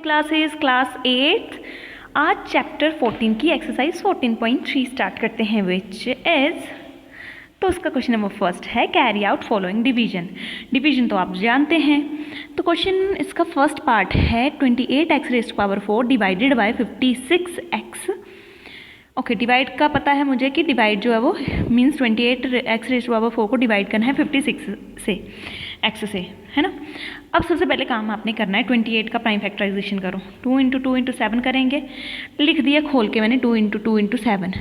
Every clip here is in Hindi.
क्लासेस क्लास 8 आज चैप्टर 14 की एक्सरसाइज 14.3 स्टार्ट करते हैं विच इज तो उसका क्वेश्चन नंबर फर्स्ट है carry out following division. Division तो आप जानते हैं, तो क्वेश्चन इसका फर्स्ट पार्ट है 28x raise to power 4 divided by 56x। Okay, divide का पता है मुझे कि डिवाइड जो है वो means 28x raise to power 4 को डिवाइड करना है 56 से x से, है ना। अब सबसे पहले काम आपने करना है 28 का प्राइम फैक्टराइजेशन करो। 2 इंटू 2 इंटू 7 करेंगे, लिख दिया खोल के मैंने 2 into 2 into 7।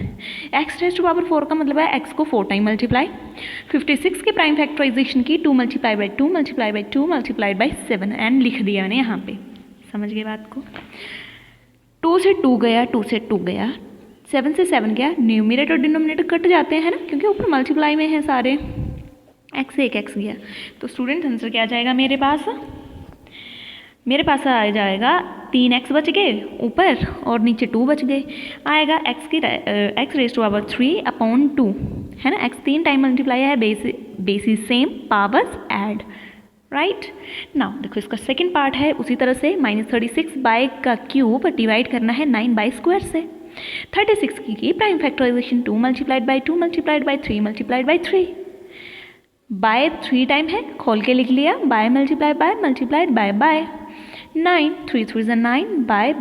X raise to power 4 का मतलब है x को 4 टाइम मल्टीप्लाई, 56 के प्राइम फैक्टराइजेशन की 2 multiply by 2 multiply by 2 multiplied by 7 and लिख दिया मैंने यहाँ पे। समझ गए बात को। 2 से 2 गया, 2 से 2 गया, 7 से 7 गया, न्यूमरेटर और डिनोमिनेटर कट जाते हैं ना, क्योंकि ऊपर मल्टीप्लाई में है सारे। x से एक x गया, तो स्टूडेंट आंसर क्या आ जाएगा मेरे पास? मेरे पास आ जाएगा 3x बच गए ऊपर और नीचे 2 बच गए। आएगा x raise to power 3 upon 2, है ना। x 3 टाइम मल्टीप्लाई है, basis same, powers add, right. Now देखो इसका सेकंड पार्ट है उसी तरह से -36 बाय का क्यूब डिवाइड करना है 9 बाय स्क्वायर से। 36 की prime factorization 2 multiplied by 2 multiplied by 3 multiplied by 3 by 3 time है, खोल के लिख लिया, बाय मल्टीप्लाइड बाय 9, 3 3 9 बाय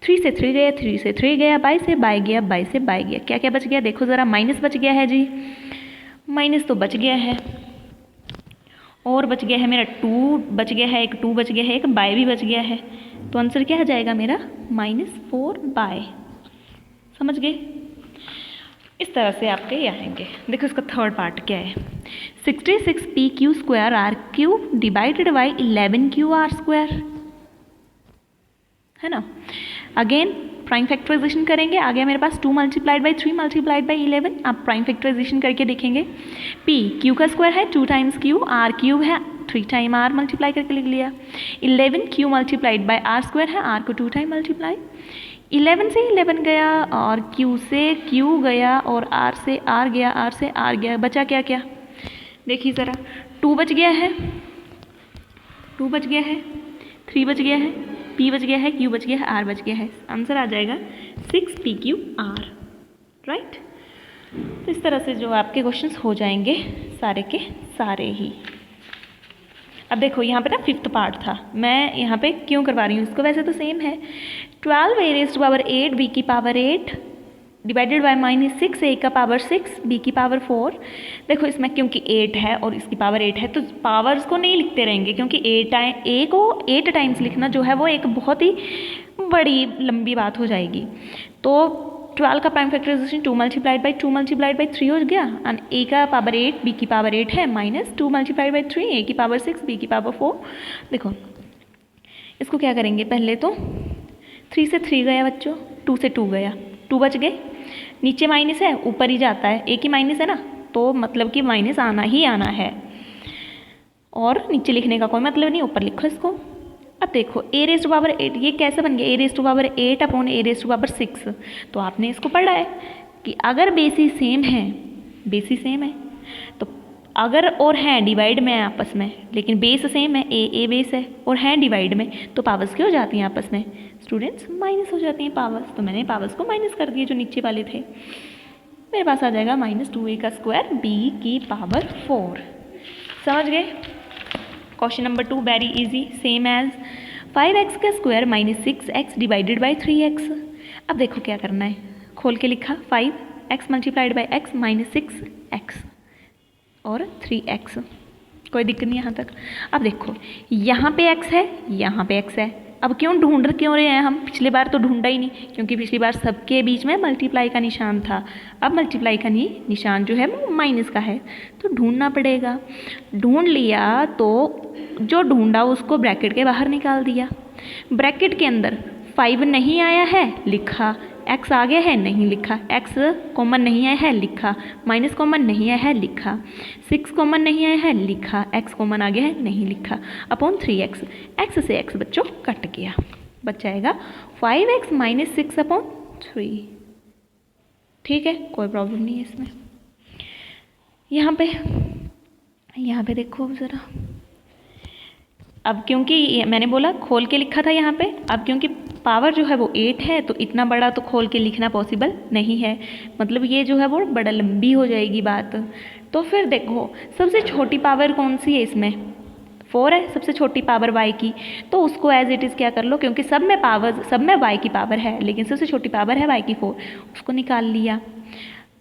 3 से 3 गया, 3 से 3 गया, बाय से बाय गया, बाय से बाय गया। क्या क्या बच गया देखो ज़रा, माइनस बच गया है जी, माइनस तो बच गया है, और बच गया है मेरा 2 बच गया है, एक 2 बच गया है, एक बाय भी बच गया है। तो आंसर क्या आ जाएगा मेरा? -4 बाय। समझ गए? इस तरह से आपके ये आएंगे। देखो इसका थर्ड पार्ट क्या है, 66p square r cube divided by 11q r square, है ना। अगेन प्राइम फैक्टराइजेशन करेंगे, आ गया मेरे पास 2 मल्टीप्लाइड बाई 3 मल्टीप्लाइड बाई 11। आप प्राइम फैक्टराइजेशन करके देखेंगे, p q का स्क्वायर है 2 टाइम्स q, r क्यूब है 3 टाइम r मल्टीप्लाई करके लिख लिया। 11q multiplied by r square है, r को 2 टाइम मल्टीप्लाई, 11 से 11 गया और q से q गया और r से r गया, r से r गया, बचा क्या क्या देखिए ज़रा, 2 बच गया है, 2 बच गया है, 3 बच गया है, p बच गया है, q बच गया है, r बच गया है। आंसर आ जाएगा 6pqr, राइट। तो इस तरह से जो आपके क्वेश्चंस हो जाएंगे सारे के सारे ही। अब देखो यहाँ पे ना फिफ्थ पार्ट था, मैं यहाँ पे क्यों करवा रही हूँ इसको, वैसे तो सेम है। 12a raise to power 8 b की पावर 8 डिवाइडेड बाय -6 a का पावर 6 b की पावर 4। देखो इसमें क्योंकि 8 है और इसकी पावर 8 है तो पावर्स को नहीं लिखते रहेंगे, क्योंकि a को 8 टाइम्स लिखना जो है वो एक बहुत ही बड़ी लंबी बात हो जाएगी। तो 12 का prime factorization 2 multiplied by 2 multiplied by 3 हो गया, एंड a का पावर 8 b की पावर 8 है, -2 मल्टीप्लाइड बाई 3 a की पावर 6 b की पावर 4। देखो इसको क्या करेंगे, पहले तो 3 से 3 गया बच्चों, 2 से 2 गया, 2 बच गए, नीचे माइनस है ऊपर ही जाता है, एक ही माइनस है ना, तो मतलब कि माइनस आना ही आना है, और नीचे लिखने का कोई मतलब नहीं, ऊपर लिखो इसको। अब देखो a रेज़ टू पावर 8 ये कैसे बन गया, a raise to power 8 upon a raise to power 6। तो आपने इसको पढ़ा है कि अगर बेसिस सेम है, बेसिस सेम है तो अगर और हैं डिवाइड में आपस में, लेकिन बेस सेम है, a बेस है और हैं डिवाइड में, तो पावर्स क्या हो जाती हैं आपस में स्टूडेंट्स? माइनस हो जाती हैं पावर्स। तो मैंने पावर्स को माइनस कर दिए जो नीचे वाले थे। मेरे पास आ जाएगा -2a का स्क्वायर b की पावर 4। समझ गए? Question number 2 very easy, same as 5x का square -6x divided by 3x। अब देखो क्या करना है, खोल के लिखा 5x multiplied by x -6x और 3x, कोई दिक्कत नहीं यहाँ तक। अब देखो यहाँ पे x है, यहाँ पे x है, अब ढूंढ रहे हैं हम, पिछली बार तो ढूंढा ही नहीं, क्योंकि पिछली बार सबके बीच में मल्टीप्लाई का निशान था, अब मल्टीप्लाई का निशान जो है वो माइनस का है, तो ढूंढना पड़ेगा। ढूंढ लिया तो जो ढूंढा उसको ब्रैकेट के बाहर निकाल दिया, ब्रैकेट के अंदर 5 नहीं आया है लिखा, x आ गया है नहीं लिखा, x कॉमन नहीं आया है लिखा, माइनस कॉमन नहीं आया है लिखा, 6 कॉमन नहीं आया है लिखा, x कॉमन आ गया है नहीं लिखा, अपॉन 3x। x से x बच्चों कट गया, बच जाएगा 5x -6 अपॉन 3। ठीक है, कोई प्रॉब्लम नहीं है इसमें। यहाँ पे देखो ज़रा, अब क्योंकि मैंने बोला खोल के लिखा था यहाँ पे, अब क्योंकि पावर जो है वो 8 है तो इतना बड़ा तो खोल के लिखना पॉसिबल नहीं है, मतलब ये जो है वो बड़ा लंबी हो जाएगी बात। तो फिर देखो सबसे छोटी पावर कौन सी है इसमें, 4 है सबसे छोटी पावर y की, तो उसको एज इट इज़ क्या कर लो, क्योंकि सब में y की पावर है लेकिन सबसे छोटी पावर है y की 4, उसको निकाल लिया।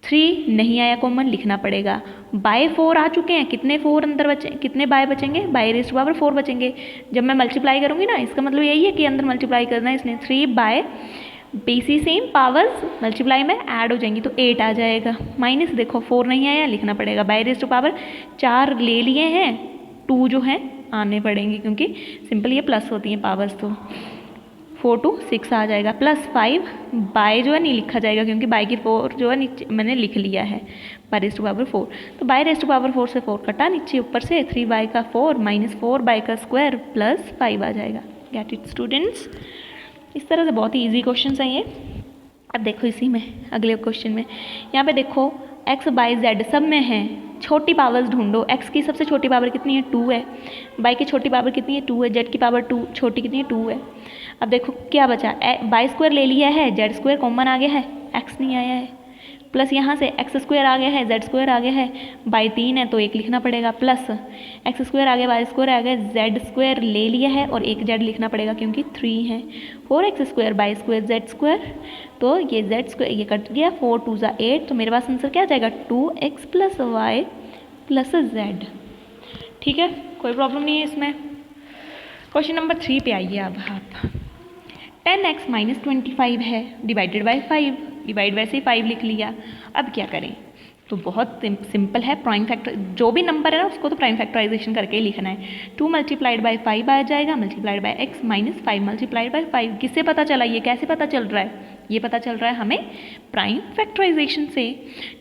3 नहीं आया कॉमन, लिखना पड़ेगा। बाय 4 आ चुके हैं, कितने 4 अंदर बचे, कितने बाय बचेंगे, बाय रेज़ टू पावर 4 बचेंगे। जब मैं मल्टीप्लाई करूँगी ना, इसका मतलब यही है कि अंदर मल्टीप्लाई करना है इसने, 3 बाय बेसी सेम पावर्स मल्टीप्लाई में ऐड हो जाएंगी तो 8 आ जाएगा। माइनस देखो 4 नहीं आया, लिखना पड़ेगा। बाय रेज़ टू पावर 4 ले लिए हैं, 2 जो हैं आने पड़ेंगे क्योंकि सिंपल ये प्लस होती हैं पावर्स, तो 4 to 6 आ जाएगा। प्लस 5 बाय जो है नहीं लिखा जाएगा क्योंकि बाय की 4 जो है नीचे मैंने लिख लिया है, बाय रेज़ टू पावर 4, तो बाय रेज़ टू पावर 4 से 4 कटा नीचे, ऊपर से 3 बाय का 4 माइनस 4 बाय का स्क्वायर प्लस 5 आ जाएगा। Get it students? इस तरह से बहुत ही ईजी क्वेश्चन है ये। अब देखो इसी में अगले क्वेश्चन में यहाँ पे देखो x बाय z सब में है, छोटी पावर्स ढूंढो। x की सबसे छोटी पावर कितनी है, 2 है। y की छोटी पावर कितनी है, 2 है। z की पावर 2 छोटी कितनी है, 2 है। अब देखो क्या बचा, बाई स्क्वायर ले लिया है, जेड स्क्वायर कॉमन आ गया है, x नहीं आया है, प्लस यहाँ से एक्स स्क्वायर आ गया है, जेड स्क्वायर आ गया है, बाई 3 है तो 1 लिखना पड़ेगा, प्लस एक्स स्क्वायर आ गया, वाई स्क्वायर आ गया, जेड स्क्वायर ले लिया है और 1 जेड लिखना पड़ेगा क्योंकि 3 है। 4x square by square Z square, तो ये जेड स्क्वायर ये कट गया, 4 2 ज़ा 8, तो मेरे पास आंसर क्या आ जाएगा, 2x plus Y plus Z. ठीक है, कोई प्रॉब्लम नहीं है इसमें। क्वेश्चन नंबर 3 पे आइए अब आप। 10x माइनस 25 है डिवाइडेड बाई 5, डिवाइड वैसे ही 5 लिख लिया। अब क्या करें, तो बहुत सिंपल है, प्राइम फैक्टर जो भी नंबर है ना उसको तो प्राइम फैक्टराइजेशन करके ही लिखना है। 2 मल्टीप्लाइड बाई 5 आ जाएगा, multiplied by x minus 5 multiplied by 5। किससे पता चला, ये कैसे पता चल रहा है, ये पता चल रहा है हमें प्राइम फैक्टराइजेशन से।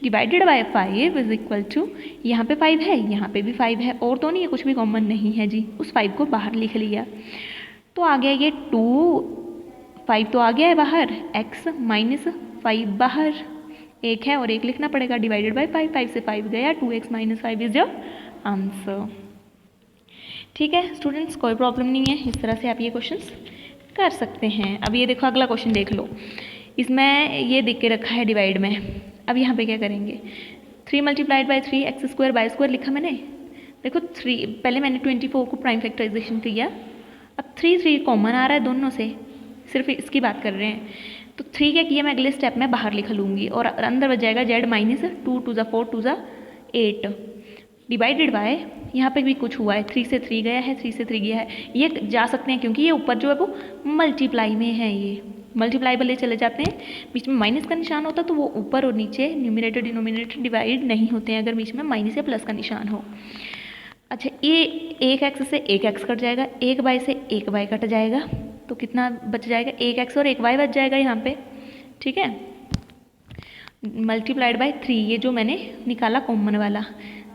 Divided by 5 is equal to, यहाँ पे 5 है, यहाँ पे भी 5 है, और तो नहीं है, कुछ भी कॉमन नहीं है जी, उस 5 को बाहर लिख लिया। तो आ गया ये 5 तो आ गया है बाहर, x माइनस 5 बाहर, 1 है और 1 लिखना पड़ेगा, डिवाइडेड बाई 5, 5 से 5 गया, 2x minus 5 is your answer. ठीक है स्टूडेंट्स, कोई प्रॉब्लम नहीं है, इस तरह से आप ये क्वेश्चंस कर सकते हैं। अब ये देखो अगला क्वेश्चन देख लो, इसमें ये देख के रखा है डिवाइड में। अब यहाँ पे क्या करेंगे, 3 multiplied by 3 x square by square लिखा मैंने। देखो 3 पहले मैंने 24 को प्राइम फैक्टराइजेशन किया, अब 3 कॉमन आ रहा है दोनों से, सिर्फ इसकी बात कर रहे हैं, तो 3 क्या किया मैं अगले स्टेप में बाहर लिख लूँगी और अंदर बच जाएगा z माइनस 2 2 ज़ा 4 2 ज़ा 8 डिवाइडेड बाय, यहाँ पे भी कुछ हुआ है, 3 से 3 गया है, 3 से 3 गया है, ये जा सकते हैं क्योंकि ये ऊपर जो है वो मल्टीप्लाई में है, ये मल्टीप्लाई वाले चले जाते हैं, बीच में माइनस का निशान होता है तो वो ऊपर और नीचे न्यूमरेटर डिनोमिनेटर डिवाइड नहीं होते हैं अगर बीच में माइनस या प्लस का निशान हो। अच्छा, ये 1x से 1x कट जाएगा, 1y से 1y कट जाएगा, तो कितना बच जाएगा, 1x और 1y बच जाएगा यहाँ पे। ठीक है, मल्टीप्लाइड बाय 3, ये जो मैंने निकाला कॉमन वाला,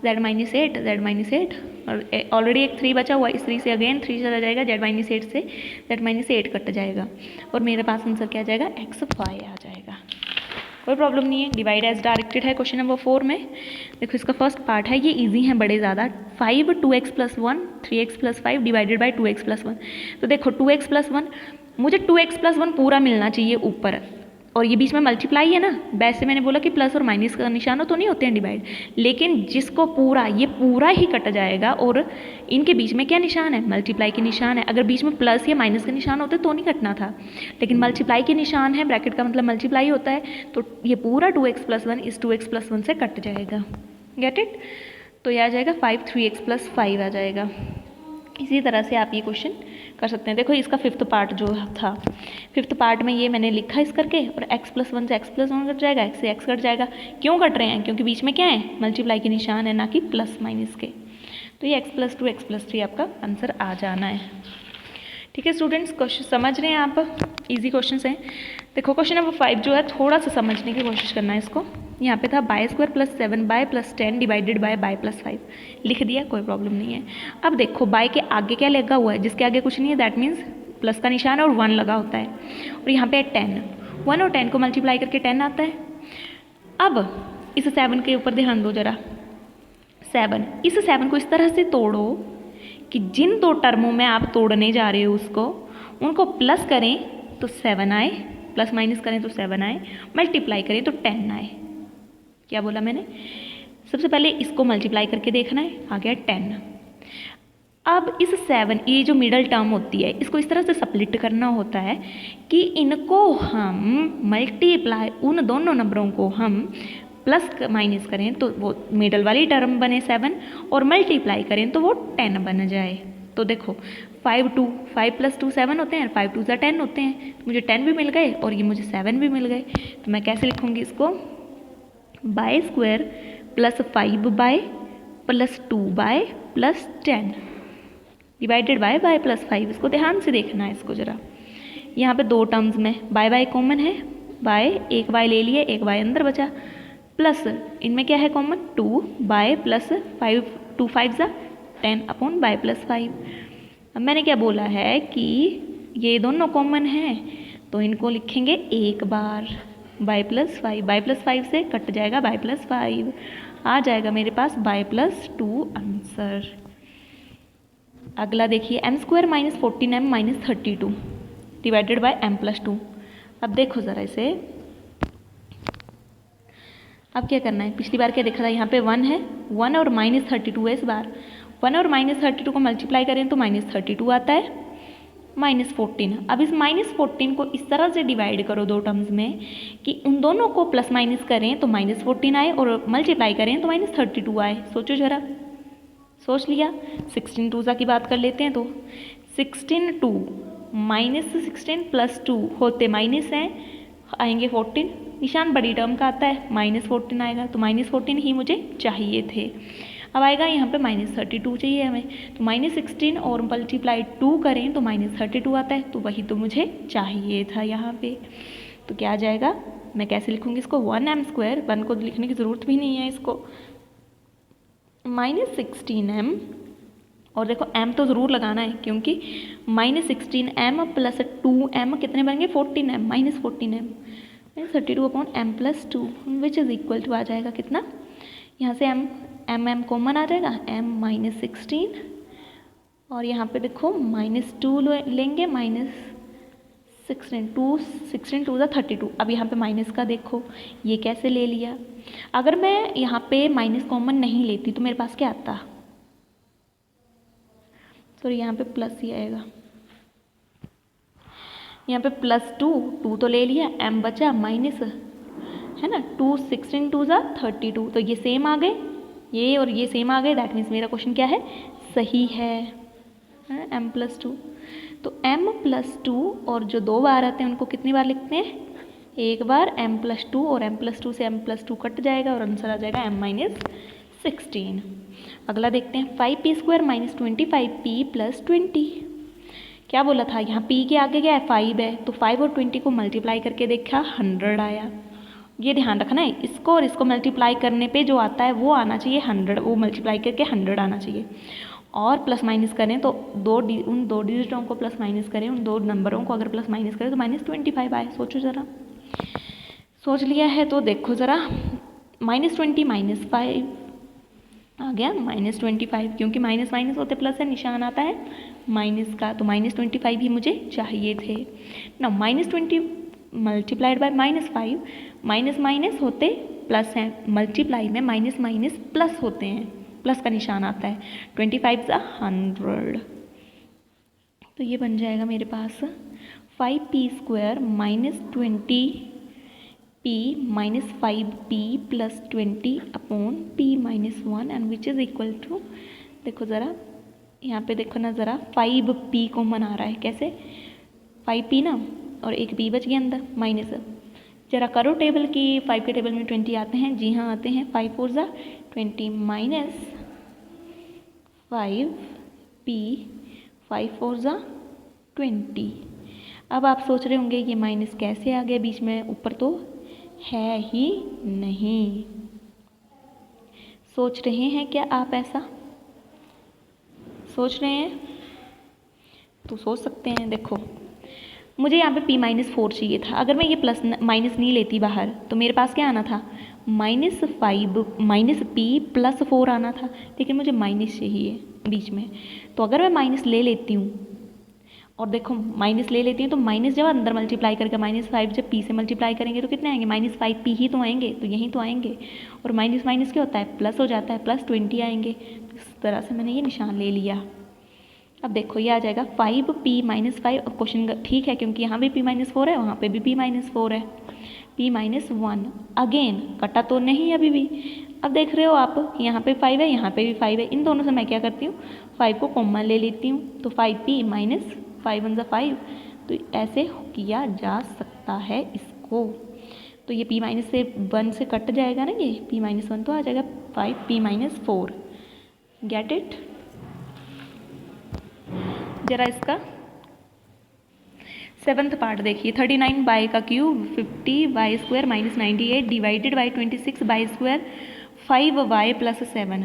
z माइनस 8 और ऑलरेडी एक 3 बचा हुआ, इस 3 से अगेन 3 चला जाएगा, z माइनस 8 से z माइनस 8 कट जाएगा और मेरे पास आंसर क्या आ जाएगा, xy आ जाएगा। कोई प्रॉब्लम नहीं है, डिवाइड एज डायरेक्टेड है क्वेश्चन नंबर 4 में। देखो इसका फर्स्ट पार्ट है, ये इजी है बड़े ज़्यादा, 5 2x plus 1 3x plus 5 divided by 2x plus 1। तो देखो 2x प्लस 1, मुझे 2x प्लस 1 पूरा मिलना चाहिए ऊपर, और ये बीच में मल्टीप्लाई है ना, वैसे मैंने बोला कि प्लस और माइनस का निशान हो तो नहीं होते हैं डिवाइड, लेकिन जिसको पूरा, ये पूरा ही कट जाएगा और इनके बीच में क्या निशान है, मल्टीप्लाई के निशान है। अगर बीच में प्लस या माइनस के निशान होते तो नहीं कटना था, लेकिन मल्टीप्लाई के निशान है, ब्रैकेट का मतलब मल्टीप्लाई होता है, तो ये पूरा 2x प्लस 1 इस 2x प्लस 1 से कट जाएगा। Get it? तो यह आ जाएगा 5 3x प्लस 5 आ जाएगा। इसी तरह से आप ये क्वेश्चन कर सकते हैं। देखो इसका 5th पार्ट जो था, 5th पार्ट में ये मैंने लिखा इस करके, और x प्लस 1 से x प्लस 1 कट जाएगा, x से x कट जाएगा। क्यों कट रहे हैं, क्योंकि बीच में क्या है, मल्टीप्लाई के निशान है, ना कि प्लस माइनस के। तो ये x प्लस 2 x प्लस 3 आपका आंसर आ जाना है। ठीक है स्टूडेंट्स, क्वेश्चन समझ रहे हैं आप, इजी क्वेश्चन हैं। देखो क्वेश्चन नंबर 5 जो है थोड़ा सा समझने की कोशिश करना है इसको। यहाँ पे था y square plus 7 y plus 10 divided by plus 5, लिख दिया, कोई प्रॉब्लम नहीं है। अब देखो बाय के आगे क्या लगा हुआ है, जिसके आगे कुछ नहीं है, दैट मीन्स प्लस का निशान है और 1 लगा होता है, और यहाँ पे 10, 1 और 10 को मल्टीप्लाई करके 10 आता है। अब इस 7 के ऊपर ध्यान दो जरा, 7, इस 7 को इस तरह से तोड़ो कि जिन दो टर्मों में आप तोड़ने जा रहे हो उसको, उनको प्लस करें तो 7 आए, प्लस माइनस करें तो 7 आए, मल्टीप्लाई करें तो 10 आए। क्या बोला मैंने? सबसे पहले इसको मल्टीप्लाई करके देखना है, आ गया 10। अब इस 7, ये जो मिडल टर्म होती है, इसको इस तरह से स्प्लिट करना होता है कि इनको हम मल्टीप्लाई, उन दोनों नंबरों को हम प्लस माइनस करें तो वो मिडल वाली टर्म बने 7, और मल्टीप्लाई करें तो वो 10 बन जाए। तो देखो 5 + 2 7 होते हैं, 5 2 10 होते हैं, तो मुझे 10 भी मिल गए और ये मुझे 7 भी मिल गए। तो मैं कैसे लिखूँगी इसको? Y square plus 5 y plus 2 y plus 10 divided by plus 5। इसको ध्यान से देखना है इसको ज़रा। यहाँ पे दो टर्म्स में बाय कॉमन है, बाय एक बाय ले लिए, एक बाय अंदर बचा, प्लस इनमें क्या है कॉमन? 2 बाय प्लस 5, 2 5 ज़ा 10 अपॉन बाय प्लस 5। अब मैंने क्या बोला है कि ये दोनों कॉमन हैं, तो इनको लिखेंगे एक बार बाय प्लस 5, बाय प्लस 5 से कट जाएगा बाय प्लस 5, आ जाएगा मेरे पास बाय प्लस 2 आंसर। अगला देखिए m² - 14m - 32 divided by m + 2। अब देखो ज़रा इसे, अब क्या करना है? पिछली बार क्या देखा था? यहाँ पे 1 है, 1 और -32 है इस बार। 1 और -32 को मल्टीप्लाई करें तो -32 आता है, -14। अब इस -14 को इस तरह से डिवाइड करो दो टर्म्स में कि उन दोनों को प्लस माइनस करें तो -14 आए और मल्टीप्लाई करें तो -32 आए। सोचो ज़रा, सोच लिया? 16 2 की बात कर लेते हैं तो 16 2 -16 + 2 होते माइनस हैं, आएंगे 14, निशान बड़ी टर्म का आता है, -14 आएगा, तो -14 ही मुझे चाहिए थे। अब आएगा यहाँ पे -32 चाहिए हमें, तो -16 और मल्टीप्लाई 2 करें तो -32 आता है, तो वही तो मुझे चाहिए था यहाँ पे। तो क्या आ जाएगा? मैं कैसे लिखूँगी इसको? 1m², 1 को लिखने की ज़रूरत भी नहीं है इसको, -16m, और देखो m तो ज़रूर लगाना है क्योंकि -16m + 2m कितने बनेंगे? 14m, -14m, -32 upon m + 2 which is equal to आ जाएगा कितना? यहाँ से m कॉमन आ जाएगा, m -16, और यहाँ पे देखो -2 लेंगे, -16 2 = 32। अब यहाँ पे माइनस का देखो, ये कैसे ले लिया? अगर मैं यहाँ पे माइनस कॉमन नहीं लेती तो मेरे पास क्या आता? सॉरी, यहाँ पे प्लस ही आएगा, यहाँ पे +2 तो ले लिया, m बचा माइनस, है ना, 2 16 2 = 32, तो ये सेम आ गए, ये और ये सेम आ गए, दैट मीन्स मेरा क्वेश्चन क्या है? सही है m + 2। तो m + 2 और जो दो बार आते हैं उनको कितनी बार लिखते हैं? एक बार m + 2, और m + 2 से m + 2 कट जाएगा और आंसर आ जाएगा m - 16। अगला देखते हैं 5p² - 25p + 20। क्या बोला था? यहाँ p के आगे क्या है? 5 है, तो 5 और 20 को मल्टीप्लाई करके देखा 100 आया। ये ध्यान रखना है, इसको और इसको मल्टीप्लाई करने पे जो आता है वो आना चाहिए 100, वो मल्टीप्लाई करके 100 आना चाहिए। और प्लस माइनस करें तो उन दो डिजिटों को प्लस माइनस करें, उन दो नंबरों को अगर प्लस माइनस करें तो -25 आए। सोचो ज़रा, सोच लिया है तो देखो ज़रा, -20 - 5 आ गया -25, क्योंकि माइनस माइनस होते प्लस है, निशान आता है माइनस का, तो -25 ही मुझे चाहिए थे ना। -20 मल्टीप्लाइड बाय -5, माइनस माइनस होते प्लस हैं, मल्टीप्लाई में माइनस माइनस प्लस होते हैं, प्लस का निशान आता है, 25 = 100। तो ये बन जाएगा मेरे पास 5p² - 20p - 5p + 20 upon p - 1 and which is equal to, देखो ज़रा यहाँ पे देखो ना ज़रा, 5p कॉमन आ रहा है, कैसे? 5p ना, और एक p बच गया अंदर, माइनस। ज़रा करो टेबल की, 5 के टेबल में 20 आते हैं? जी हाँ आते हैं, 5 4 = 20 माइनस 5p, 5 4 = 20। अब आप सोच रहे होंगे ये माइनस कैसे आ गया बीच में, ऊपर तो है ही नहीं। सोच रहे हैं क्या आप? ऐसा सोच रहे हैं तो सोच सकते हैं। देखो मुझे यहाँ पे p - 4 चाहिए था, अगर मैं ये प्लस माइनस नहीं लेती बाहर तो मेरे पास क्या आना था? -5 - p + 4 आना था, लेकिन मुझे माइनस चाहिए, बीच में। तो अगर मैं माइनस ले लेती हूँ और देखो माइनस ले लेती हूँ तो माइनस जब अंदर मल्टीप्लाई करके -5 जब p से मल्टीप्लाई करेंगे तो कितने आएंगे -5p ही तो आएंगे, तो यहीं तो आएंगे। और माइनस माइनस क्या होता है, प्लस हो जाता है, +20 आएंगे। तो इस तरह से मैंने ये निशान ले लिया। अब देखो ये आ जाएगा 5p - 5। अब क्वेश्चन ठीक है क्योंकि यहाँ भी p - 4 है, वहाँ पे भी p - 4 है, p - 1 अगेन कटा तो नहीं अभी भी। अब देख रहे हो आप यहाँ पे 5 है, यहाँ पे भी 5 है, इन दोनों से मैं क्या करती हूँ 5 को कॉमन ले लेती हूँ। तो 5p - 5 1 5, तो ऐसे किया जा सकता है इसको। तो ये p -1 से कट जाएगा ना, ये p - 1 तो आ जाएगा 5p - 4। Get it. जरा इसका 7th पार्ट देखिए। 39 बाई का cube 50y² - 98 divided by 26 by square 5y + 7।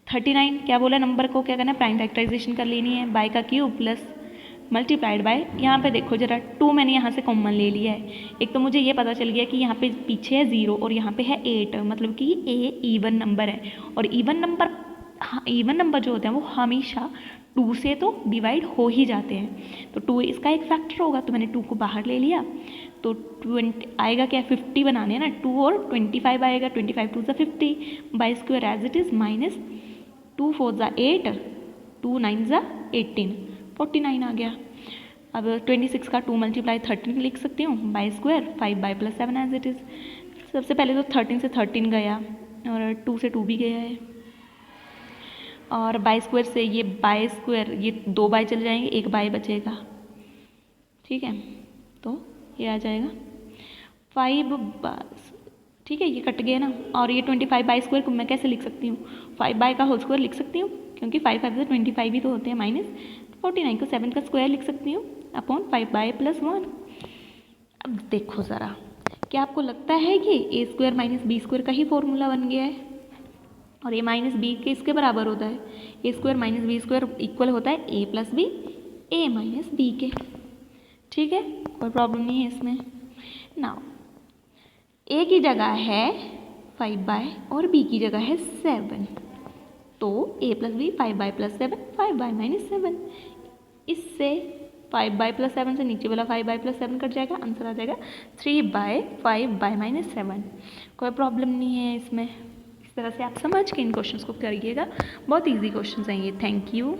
39 क्या बोला, नंबर को क्या करना है, प्राइम फैक्टराइजेशन कर लेनी है। बाई का क्यूब प्लस मल्टीप्लाइड बाय, यहाँ पे देखो जरा 2 मैंने यहाँ से कॉमन ले लिया है। एक तो मुझे ये पता चल गया कि यहाँ पे पीछे है 0 और यहाँ पे है 8, मतलब कि ए ईवन नंबर है। और ईवन नंबर जो होते हैं वो हमेशा 2 से तो डिवाइड हो ही जाते हैं। तो 2 इसका एक फैक्टर होगा, तो मैंने 2 को बाहर ले लिया। तो 20 आएगा क्या, 50 बनाने हैं ना, 2 और 25 आएगा, 25 2 50 y square as it is -2 4 8 2 9 18 49 आ गया। अब 26 का 2 × 13 लिख सकती हूँ y square 5y + 7 as it is. सबसे पहले तो 13 से 13 गया और 2 से 2 भी गया है, और बाई स्क्वायर से ये बाई स्क्वायर, ये 2 बाई चले जाएंगे, 1 बाई बचेगा। ठीक है, तो ये आ जाएगा 5 ठीक है, ये कट गया ना। और ये 25 बाई स्क्वायर को मैं कैसे लिख सकती हूँ, 5 बाई का होल स्क्वायर लिख सकती हूँ, क्योंकि 5 5 से 25 ही तो होते हैं, -49 को 7 का स्क्वायर लिख सकती हूँ अपॉन 5y + 1। अब देखो ज़रा, क्या आपको लगता है कि a² - b² का ही फॉर्मूला बन गया है, और a - b किसके बराबर होता है, a² - b² इक्वल होता है a + b, a - b के। ठीक है, कोई प्रॉब्लम नहीं है इसमें। नाउ a की जगह है 5y और b की जगह है 7, तो a + b 5y + 7 5y - 7। इससे 5y + 7 से नीचे वाला 5y + 7 कट जाएगा, आंसर आ जाएगा 3y 5y - 7। कोई प्रॉब्लम नहीं है इसमें। इस तरह से आप समझ के इन क्वेश्चंस को करिएगा, बहुत इजी क्वेश्चंस हैं ये। Thank you.